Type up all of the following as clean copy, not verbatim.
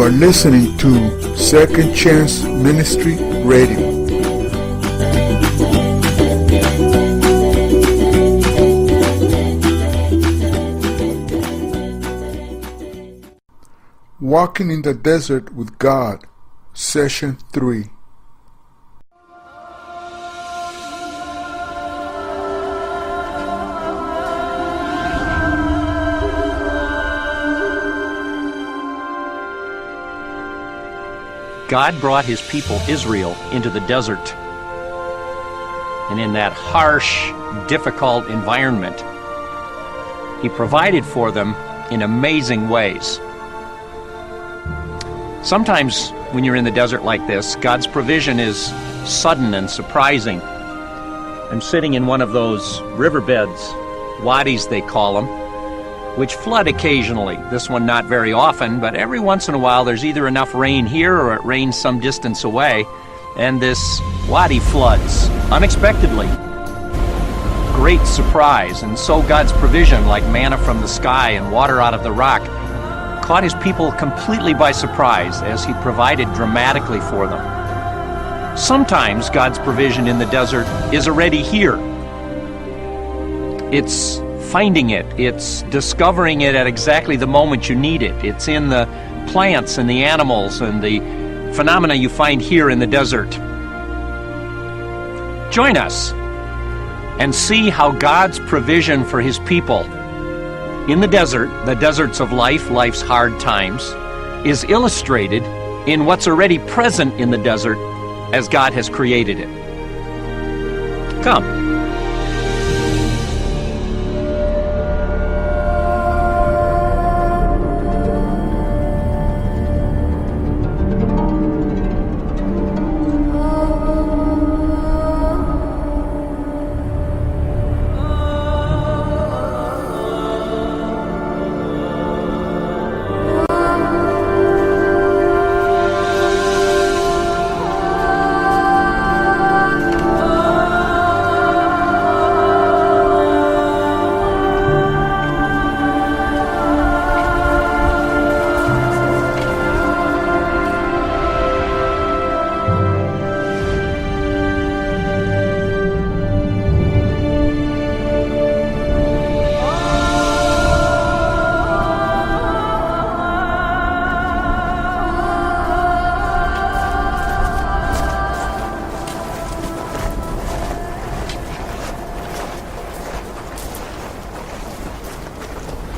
are listening to Second Chance Ministry Radio. Walking in the Desert with God, Session 3. God brought his people Israel into the desert. And in that harsh, difficult environment, he provided for them in amazing ways. Sometimes when you're in the desert like this, God's provision is sudden and surprising. I'm sitting in one of those riverbeds, wadis they call them, which flood occasionally. This one not very often, but every once in a while there's either enough rain here or it rains some distance away, and this wadi floods unexpectedly. Great surprise. And so God's provision, like manna from the sky and water out of the rock, caught his people completely by surprise as he provided dramatically for them. Sometimes God's provision in the desert is already here. It's finding it. It's discovering it at exactly the moment you need it. It's in the plants and the animals and the phenomena you find here in the desert. Join us and see how God's provision for his people in the desert, the deserts of life, life's hard times, is illustrated in what's already present in the desert as God has created it. Come.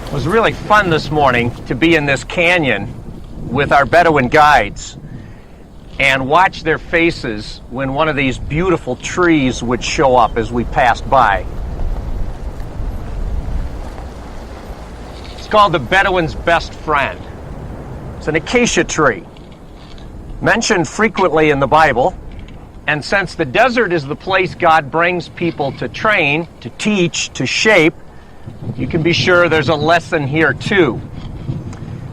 It was really fun this morning to be in this canyon with our Bedouin guides and watch their faces when one of these beautiful trees would show up as we passed by. It's called the Bedouin's best friend. It's an acacia tree, mentioned frequently in the Bible, and since the desert is the place God brings people to train, to teach, to shape, you can be sure there's a lesson here too.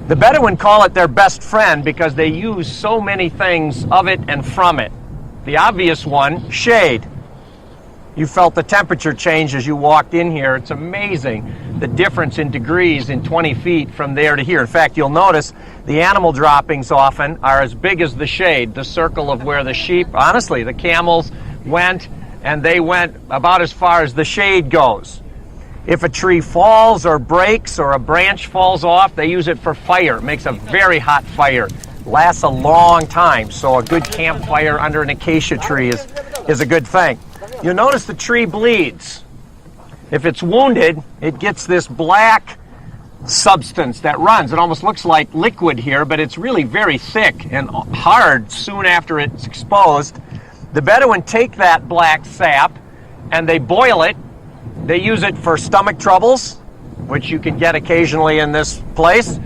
The Bedouin call it their best friend because they use so many things of it and from it. The obvious one, shade. You felt the temperature change as you walked in here. It's amazing the difference in degrees in 20 feet from there to here. In fact, you'll notice the animal droppings often are as big as the shade, the circle of where the sheep, honestly, the camels went, and they went about as far as the shade goes. If a tree falls or breaks or a branch falls off, they use it for fire. It makes a very hot fire. Lasts a long time, so a good campfire under an acacia tree is a good thing. You'll notice the tree bleeds. If it's wounded, it gets this black substance that runs. It almost looks like liquid here, but it's really very thick and hard soon after it's exposed. The Bedouin take that black sap and they boil it. They use it for stomach troubles, which you can get occasionally in this place.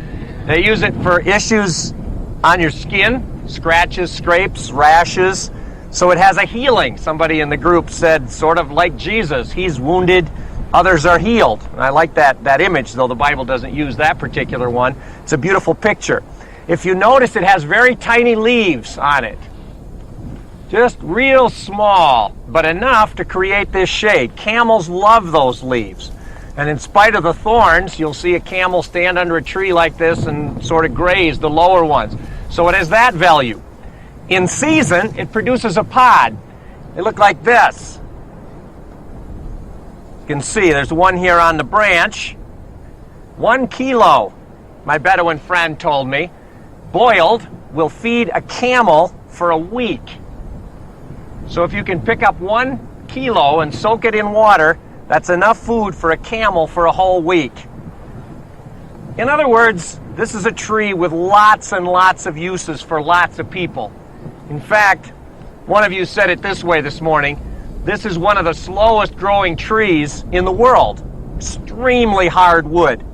They use it for issues on your skin, scratches, scrapes, rashes. So it has a healing. Somebody in the group said, sort of like Jesus, he's wounded, others are healed. And I like that image, though the Bible doesn't use that particular one. It's a beautiful picture. If you notice, it has very tiny leaves on it. Just real small, but enough to create this shade. Camels love those leaves. And in spite of the thorns, you'll see a camel stand under a tree like this and sort of graze the lower ones. So it has that value. In season, it produces a pod. They look like this. You can see there's one here on the branch. 1 kilo, my Bedouin friend told me, boiled, will feed a camel for a week. So if you can pick up 1 kilo and soak it in water, that's enough food for a camel for a whole week. In other words, this is a tree with lots and lots of uses for lots of people. In fact, one of you said it this way this morning, this is one of the slowest growing trees in the world. Extremely hard wood.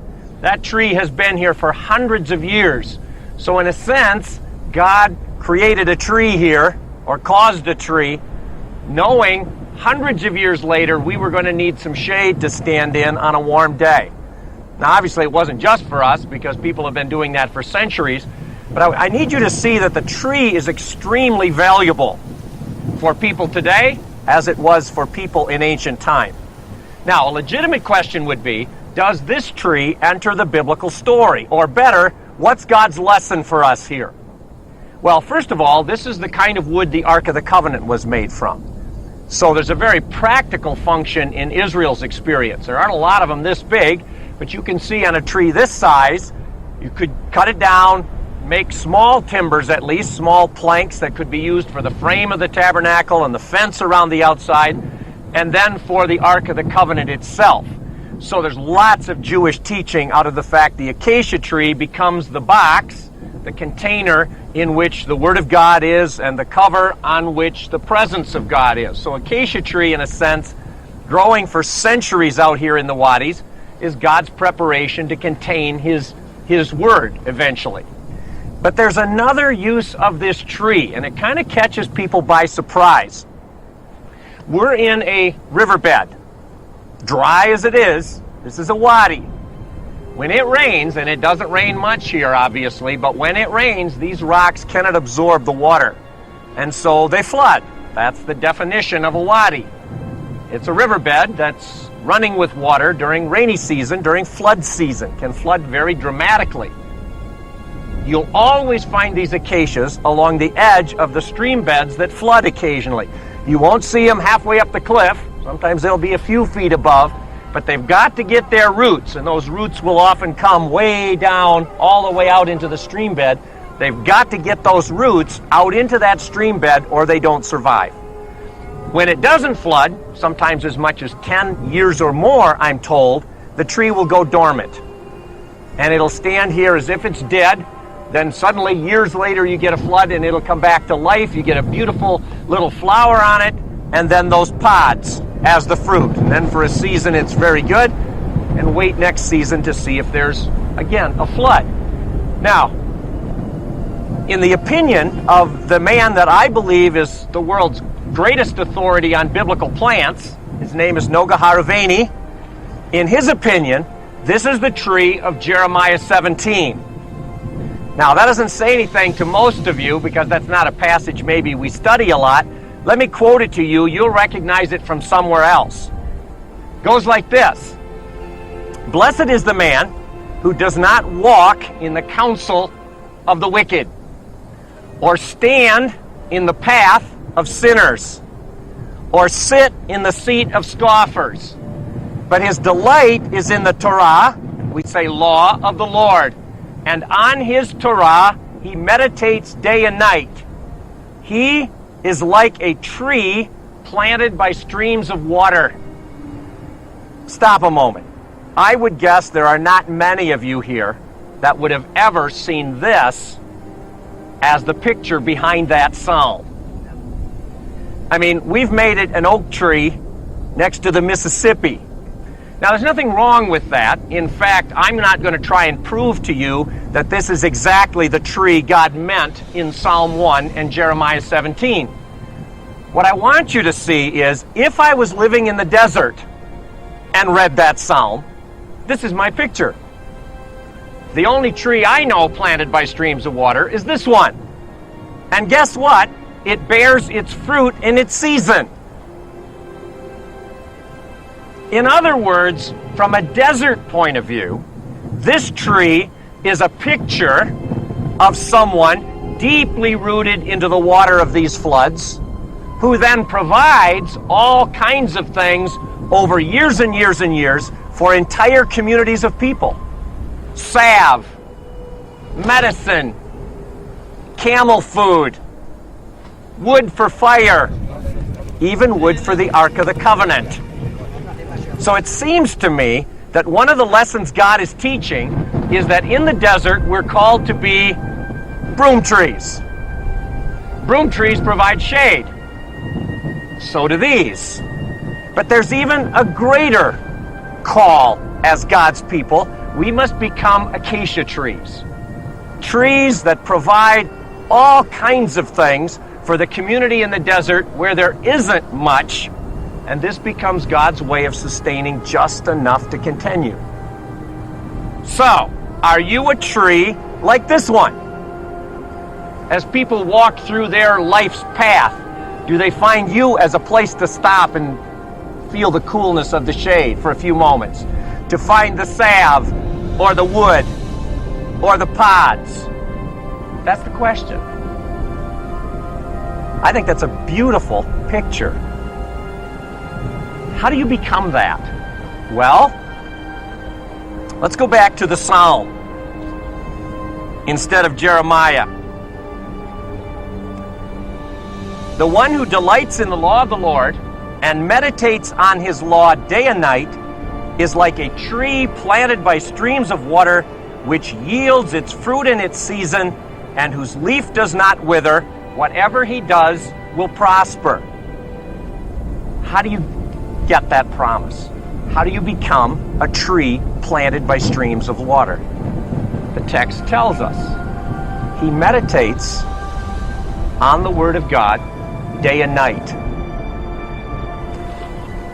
That tree has been here for hundreds of years. So in a sense, God created a tree here, or caused a tree, knowing hundreds of years later we were going to need some shade to stand in on a warm day. Now obviously it wasn't just for us, because people have been doing that for centuries, but I need you to see that the tree is extremely valuable for people today as it was for people in ancient time. Now a legitimate question would be, does this tree enter the biblical story? Or better, what's God's lesson for us here? Well, first of all, this is the kind of wood the Ark of the Covenant was made from. So there's a very practical function in Israel's experience. There aren't a lot of them this big, but you can see on a tree this size, you could cut it down, make small timbers at least, small planks that could be used for the frame of the tabernacle and the fence around the outside, and then for the Ark of the Covenant itself. So there's lots of Jewish teaching out of the fact the acacia tree becomes the box, the container in which the Word of God is, and the cover on which the presence of God is. So acacia tree, in a sense, growing for centuries out here in the wadis, is God's preparation to contain His Word eventually. But there's another use of this tree, and it kind of catches people by surprise. We're in a riverbed. Dry as it is, this is a wadi. When it rains, and it doesn't rain much here obviously, but when it rains, these rocks cannot absorb the water, and so they flood. That's the definition of a wadi. It's a riverbed that's running with water during rainy season, during flood season, can flood very dramatically. You'll always find these acacias along the edge of the stream beds that flood occasionally. You won't see them halfway up the cliff. Sometimes they'll be a few feet above, but they've got to get their roots, and those roots will often come way down, all the way out into the stream bed. They've got to get those roots out into that stream bed or they don't survive. When it doesn't flood, sometimes as much as 10 years or more, I'm told, the tree will go dormant. And it'll stand here as if it's dead. Then suddenly, years later, you get a flood and it'll come back to life. You get a beautiful little flower on it, and then those pods as the fruit. And then for a season it's very good, and wait next season to see if there's, again, a flood. Now, in the opinion of the man that I believe is the world's greatest authority on biblical plants, his name is Noga Haravani, in his opinion, this is the tree of Jeremiah 17. Now, that doesn't say anything to most of you because that's not a passage maybe we study a lot. Let me quote it to you. You'll recognize it from somewhere else. It goes like this. Blessed is the man who does not walk in the counsel of the wicked, or stand in the path of sinners, or sit in the seat of scoffers. But his delight is in the Torah, we say law of the Lord. And on his Torah he meditates day and night. He is like a tree planted by streams of water. Stop a moment. I would guess there are not many of you here that would have ever seen this as the picture behind that psalm. I mean, we've made it an oak tree next to the Mississippi. Now, there's nothing wrong with that. In fact, I'm not going to try and prove to you that this is exactly the tree God meant in Psalm 1 and Jeremiah 17. What I want you to see is, if I was living in the desert and read that psalm, this is my picture. The only tree I know planted by streams of water is this one. And guess what? It bears its fruit in its season. In other words, from a desert point of view, this tree is a picture of someone deeply rooted into the water of these floods, who then provides all kinds of things over years and years and years for entire communities of people. Salve, medicine, camel food, wood for fire, even wood for the Ark of the Covenant. So it seems to me that one of the lessons God is teaching is that in the desert we're called to be broom trees. Broom trees provide shade. So do these. But there's even a greater call as God's people. We must become acacia trees. Trees that provide all kinds of things for the community in the desert where there isn't much, and this becomes God's way of sustaining just enough to continue. So, are you a tree like this one? As people walk through their life's path, do they find you as a place to stop and feel the coolness of the shade for a few moments? To find the salve, or the wood, or the pods? That's the question. I think that's a beautiful picture. How do you become that? Well, let's go back to the Psalm instead of Jeremiah. The one who delights in the law of the Lord and meditates on his law day and night is like a tree planted by streams of water, which yields its fruit in its season, and whose leaf does not wither. Whatever he does will prosper. How do you get that promise? How do you become a tree planted by streams of water? The text tells us. He meditates on the Word of God day and night.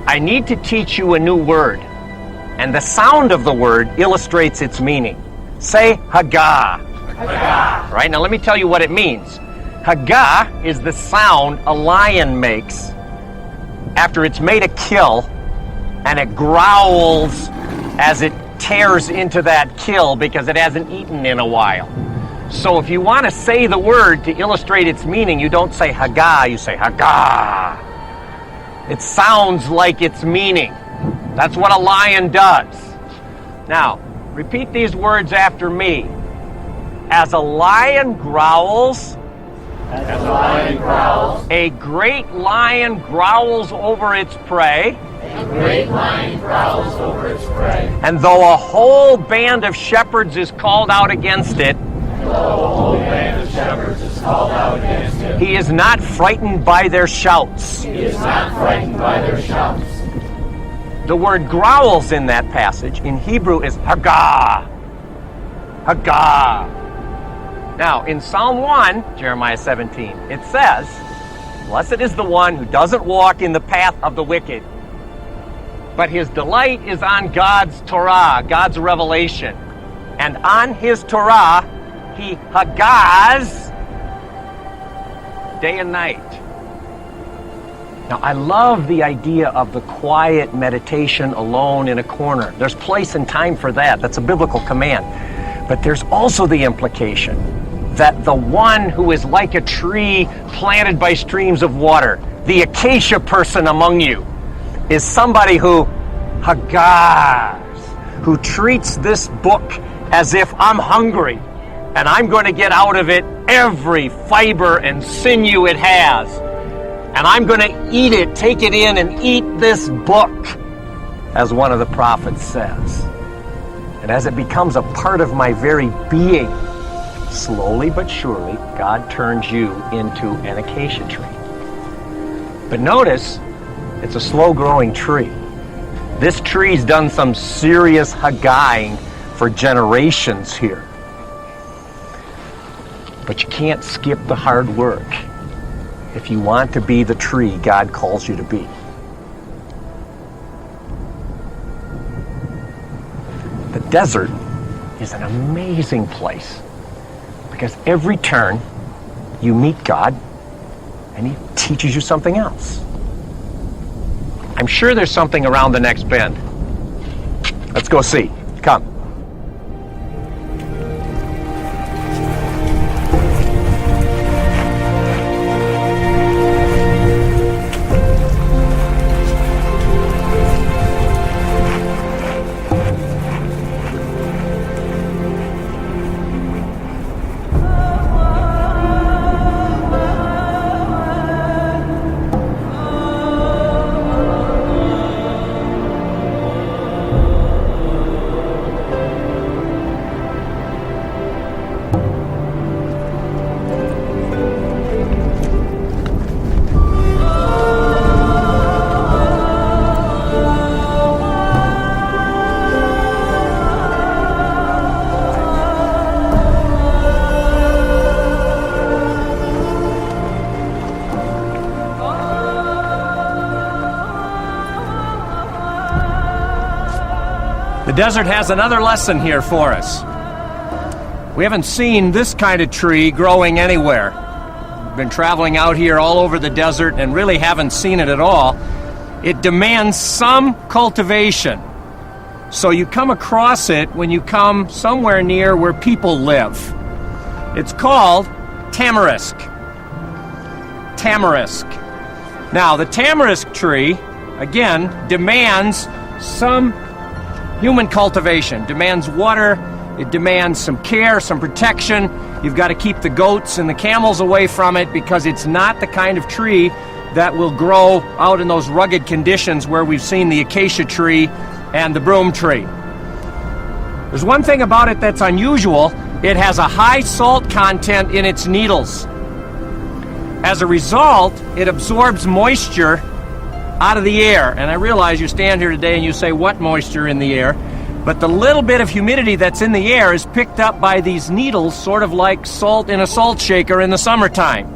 I need to teach you a new word, and the sound of the word illustrates its meaning. Say Haggah. Haggah. Right, now let me tell you what it means. Haggah is the sound a lion makes after it's made a kill, and it growls as it tears into that kill because it hasn't eaten in a while. So if you want to say the word to illustrate its meaning, you don't say Haggah, you say Haggah. It sounds like its meaning. That's what a lion does. Now, repeat these words after me. As a lion growls, a great lion growls over its prey. A great lion growls over its prey. And though a whole band of shepherds is called out against it, he is not frightened by their shouts. The word growls in that passage in Hebrew is Haggah. Haggah. Now, in Psalm 1, Jeremiah 17, it says, "Blessed is the one who doesn't walk in the path of the wicked, but his delight is on God's Torah, God's revelation. And on his Torah, he haggahs day and night." Now, I love the idea of the quiet meditation alone in a corner. There's place and time for that. That's a biblical command. But there's also the implication that the one who is like a tree planted by streams of water, the acacia person among you, is somebody who haggahs, who treats this book as if I'm hungry and I'm going to get out of it every fiber and sinew it has. And I'm going to eat it, take it in, and eat this book, as one of the prophets says. And as it becomes a part of my very being, slowly but surely, God turns you into an acacia tree. But notice, it's a slow-growing tree. This tree's done some serious haggahing for generations here. But you can't skip the hard work if you want to be the tree God calls you to be. The desert is an amazing place because every turn you meet God and he teaches you something else. I'm sure there's something around the next bend. Let's go see. Come. The desert has another lesson here for us. We haven't seen this kind of tree growing anywhere. We've been traveling out here all over the desert and really haven't seen it at all. It demands some cultivation. So you come across it when you come somewhere near where people live. It's called tamarisk. Tamarisk. Now, the tamarisk tree, again, demands some human cultivation, demands water, it demands some care, some protection. You've got to keep the goats and the camels away from it because it's not the kind of tree that will grow out in those rugged conditions where we've seen the acacia tree and the broom tree. There's one thing about it that's unusual. It has a high salt content in its needles. As a result, it absorbs moisture out of the air. And I realize you stand here today and you say, what moisture in the air? But the little bit of humidity that's in the air is picked up by these needles, sort of like salt in a salt shaker in the summertime.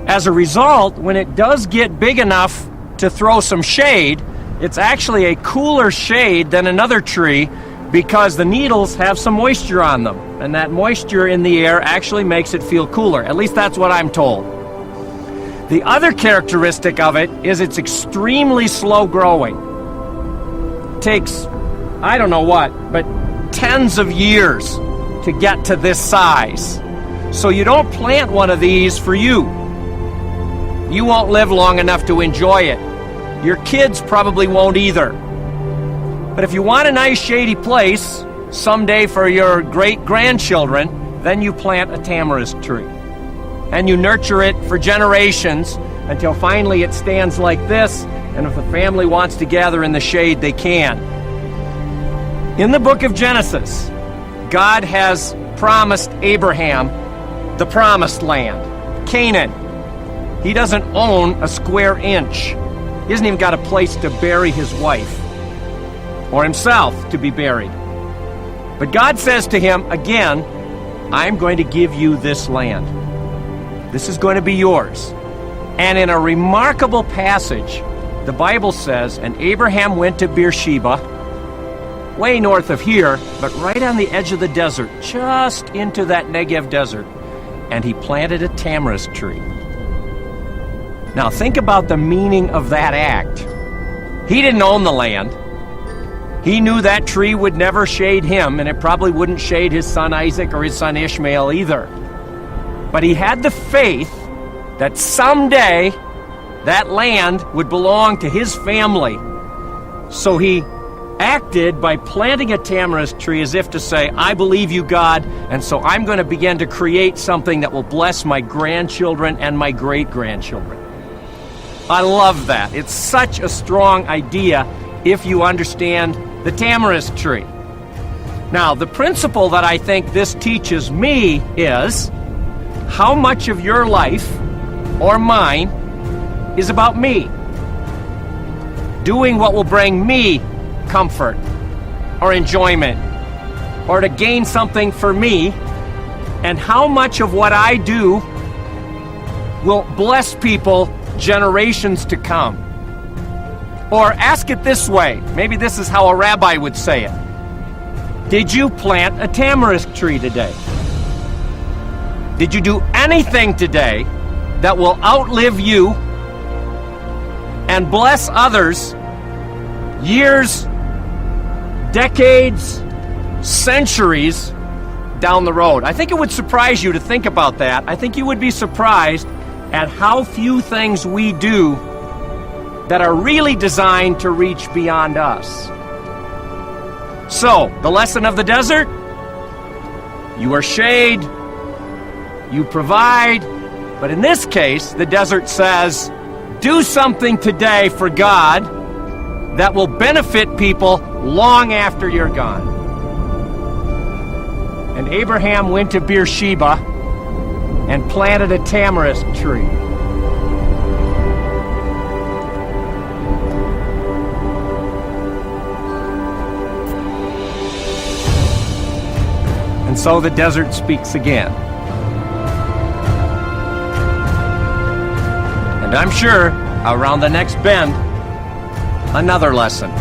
As a result, when it does get big enough to throw some shade, it's actually a cooler shade than another tree because the needles have some moisture on them. And that moisture in the air actually makes it feel cooler. At least that's what I'm told. The other characteristic of it is it's extremely slow growing. It takes, I don't know what, but tens of years to get to this size. So you don't plant one of these for you. You won't live long enough to enjoy it. Your kids probably won't either. But if you want a nice shady place someday for your great-grandchildren, then you plant a tamarisk tree. And you nurture it for generations until finally it stands like this, and if the family wants to gather in the shade, they can. In the book of Genesis, God has promised Abraham the promised land, Canaan. He doesn't own a square inch. He hasn't even got a place to bury his wife or himself to be buried. But God says to him, again, I'm going to give you this land. This is going to be yours. And in a remarkable passage, the Bible says, and Abraham went to Beersheba, way north of here, but right on the edge of the desert, just into that Negev desert, and he planted a tamarisk tree. Now think about the meaning of that act. He didn't own the land. He knew that tree would never shade him, and it probably wouldn't shade his son Isaac or his son Ishmael either. But he had the faith that someday that land would belong to his family. So he acted by planting a tamarisk tree as if to say, I believe you, God, and so I'm going to begin to create something that will bless my grandchildren and my great-grandchildren. I love that. It's such a strong idea if you understand the tamarisk tree. Now, the principle that I think this teaches me is how much of your life or mine is about me. Doing what will bring me comfort or enjoyment or to gain something for me, and how much of what I do will bless people generations to come. Or ask it this way, maybe this is how a rabbi would say it. Did you plant a tamarisk tree today? Did you do anything today that will outlive you and bless others years, decades, centuries down the road? I think it would surprise you to think about that. I think you would be surprised at how few things we do that are really designed to reach beyond us. So, the lesson of the desert: you are shade, you provide, but in this case, the desert says, do something today for God that will benefit people long after you're gone. And Abraham went to Beersheba and planted a tamarisk tree. And so the desert speaks again. And I'm sure around the next bend, another lesson.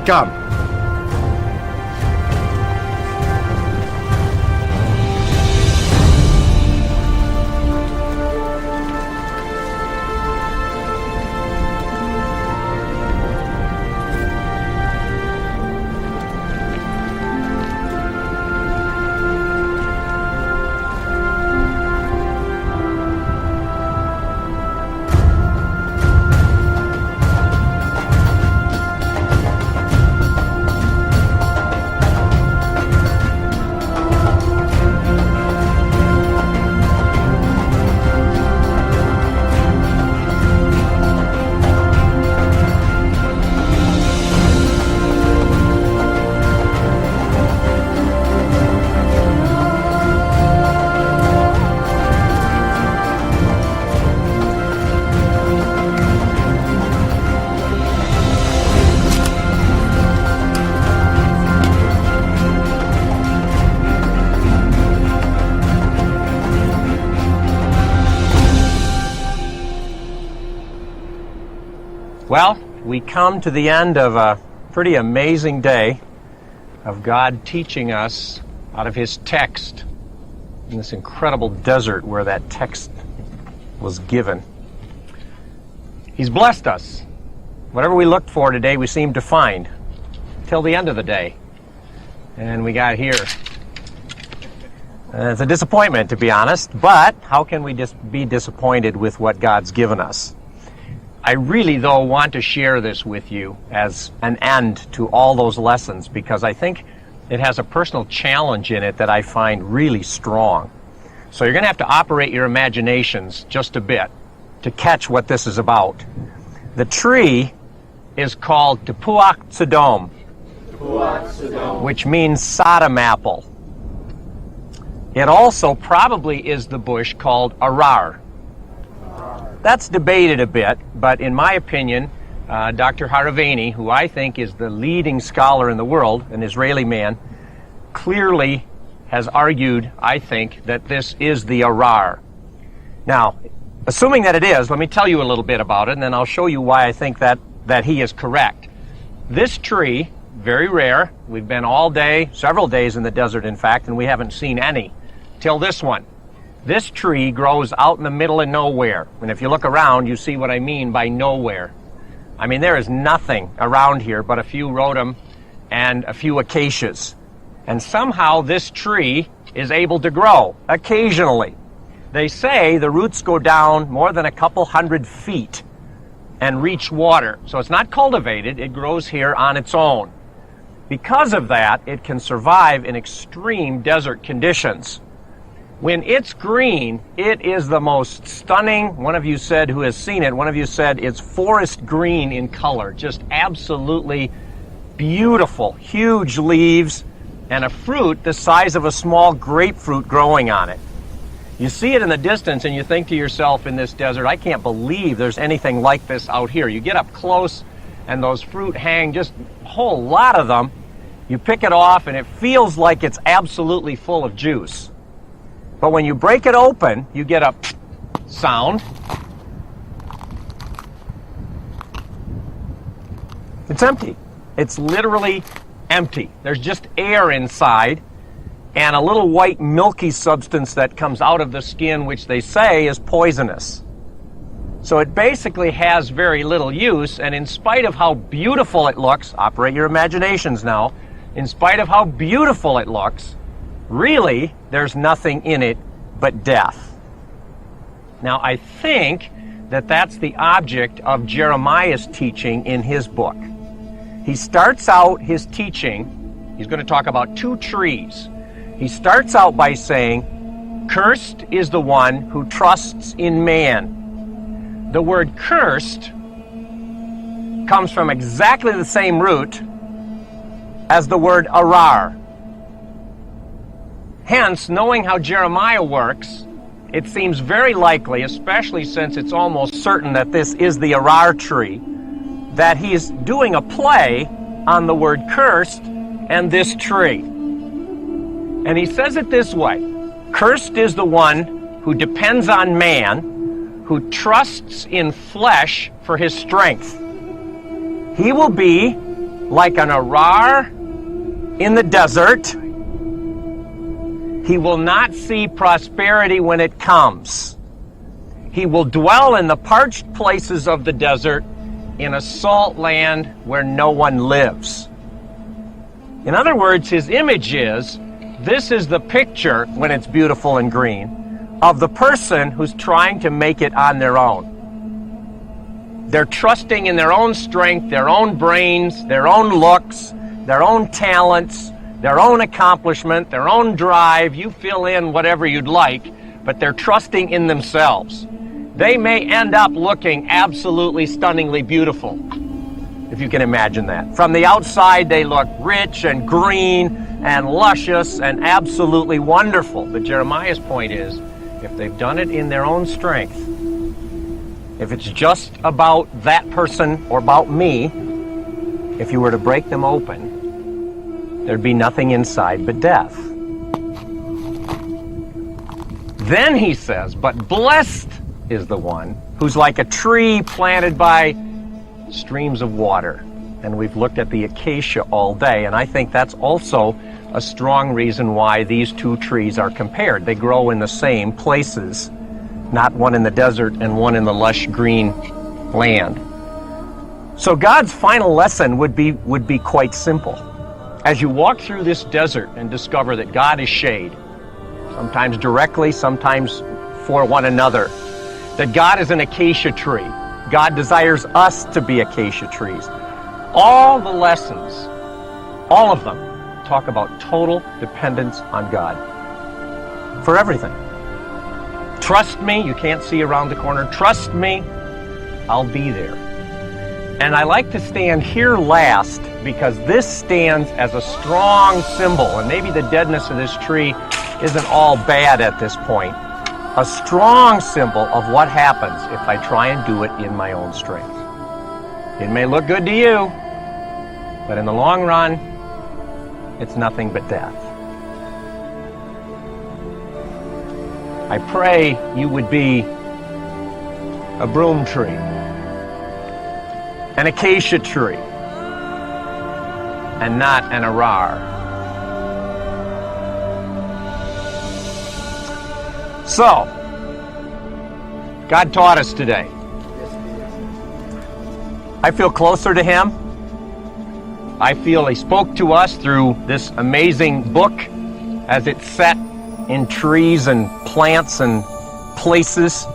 Come. Well, we come to the end of a pretty amazing day of God teaching us out of His text in this incredible desert where that text was given. He's blessed us. Whatever we looked for today, we seem to find till the end of the day. And we got here. It's a disappointment, to be honest, but how can we just be disappointed with what God's given us? I really, though, want to share this with you as an end to all those lessons because I think it has a personal challenge in it that I find really strong. So you're going to have to operate your imaginations just a bit to catch what this is about. The tree is called Tepuach Sodom, which means Sodom apple. It also probably is the bush called Arar. That's debated a bit, but in my opinion, Dr. Haravani, who I think is the leading scholar in the world, an Israeli man, clearly has argued, I think, that this is the Arar. Now, assuming that it is, let me tell you a little bit about it, and then I'll show you why I think that he is correct. This tree, very rare. We've been all day, several days in the desert, in fact, and we haven't seen any till this one. This tree grows out in the middle of nowhere. And if you look around, you see what I mean by nowhere. I mean, there is nothing around here but a few rhodum and a few acacias. And somehow this tree is able to grow, occasionally. They say the roots go down more than a couple 100 feet and reach water. So it's not cultivated, it grows here on its own. Because of that, it can survive in extreme desert conditions. When it's green, it is the most stunning. One of you said, who has seen it, one of you said it's forest green in color. Just absolutely beautiful. Huge leaves and a fruit the size of a small grapefruit growing on it. You see it in the distance and you think to yourself in this desert, I can't believe there's anything like this out here. You get up close and those fruit hang, just a whole lot of them. You pick it off and it feels like it's absolutely full of juice. But when you break it open, you get a sound. It's empty. It's literally empty. There's just air inside and a little white milky substance that comes out of the skin, which they say is poisonous. So it basically has very little use, and in spite of how beautiful it looks, operate your imaginations now, in spite of how beautiful it looks, really, there's nothing in it but death. Now, I think that that's the object of Jeremiah's teaching in his book. He starts out his teaching, he's going to talk about two trees. He starts out by saying, cursed is the one who trusts in man. The word cursed comes from exactly the same root as the word arar. Hence, knowing how Jeremiah works, it seems very likely, especially since it's almost certain that this is the arar tree, that he's doing a play on the word cursed and this tree. And he says it this way: cursed is the one who depends on man, who trusts in flesh for his strength. He will be like an arar in the desert. He will not see prosperity when it comes. He will dwell in the parched places of the desert, in a salt land where no one lives. In other words, his image is, this is the picture, when it's beautiful and green, of the person who's trying to make it on their own. They're trusting in their own strength, their own brains, their own looks, their own talents, their own accomplishment, their own drive. You fill in whatever you'd like, but they're trusting in themselves. They may end up looking absolutely stunningly beautiful, if you can imagine that. From the outside, they look rich and green and luscious and absolutely wonderful. But Jeremiah's point is, if they've done it in their own strength, if it's just about that person or about me, if you were to break them open, there'd be nothing inside but death. Then he says, but blessed is the one who's like a tree planted by streams of water. And we've looked at the acacia all day, and I think that's also a strong reason why these two trees are compared. They grow in the same places, not one in the desert and one in the lush green land. So God's final lesson would be quite simple. As you walk through this desert and discover that God is shade, sometimes directly, sometimes for one another, that God is an acacia tree. God desires us to be acacia trees. All the lessons, all of them, talk about total dependence on God for everything. Trust me, you can't see around the corner. Trust me, I'll be there. And I like to stand here last because this stands as a strong symbol, and maybe the deadness of this tree isn't all bad at this point. A strong symbol of what happens if I try and do it in my own strength. It may look good to you, but in the long run, it's nothing but death. I pray you would be a broom tree, an acacia tree, and not an arar. So, God taught us today. I feel closer to Him. I feel He spoke to us through this amazing book as it's set in trees and plants and places.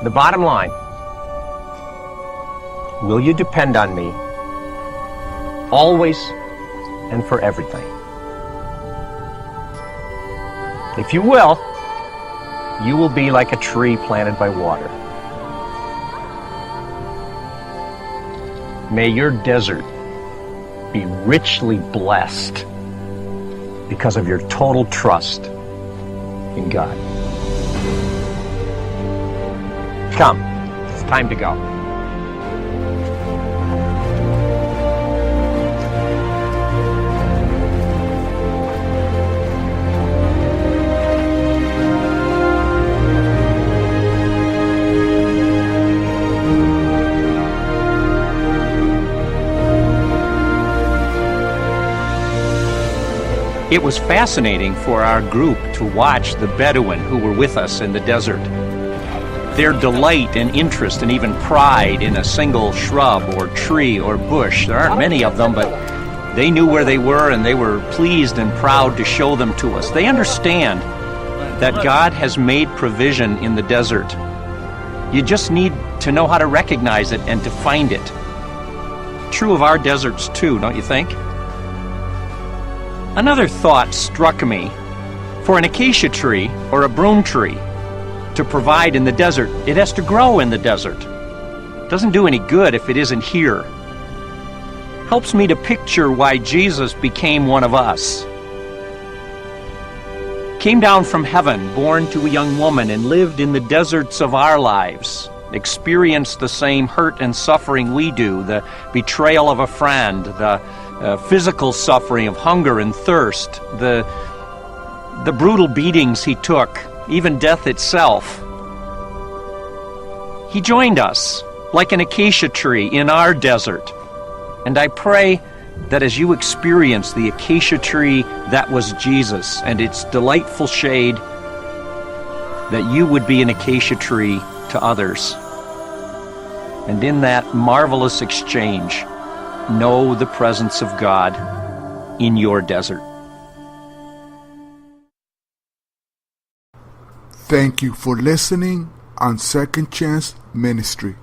The bottom line, will you depend on me always and for everything? If you will be like a tree planted by water. May your desert be richly blessed because of your total trust in God. Come, it's time to go. It was fascinating for our group to watch the Bedouin who were with us in the desert. Their delight and interest and even pride in a single shrub or tree or bush. There aren't many of them, but they knew where they were and they were pleased and proud to show them to us. They understand that God has made provision in the desert. You just need to know how to recognize it and to find it. True of our deserts too, don't you think? Another thought struck me. For an acacia tree or a broom tree to provide in the desert, it has to grow in the desert. It doesn't do any good if it isn't here. Helps me to picture why Jesus became one of us. Came down from heaven, born to a young woman, and lived in the deserts of our lives. Experienced the same hurt and suffering we do, the betrayal of a friend, the physical suffering of hunger and thirst, the brutal beatings he took, even death itself. He joined us like an acacia tree in our desert. And I pray that as you experience the acacia tree that was Jesus and its delightful shade, that you would be an acacia tree to others. And in that marvelous exchange, know the presence of God in your desert. Thank you for listening on Second Chance Ministry.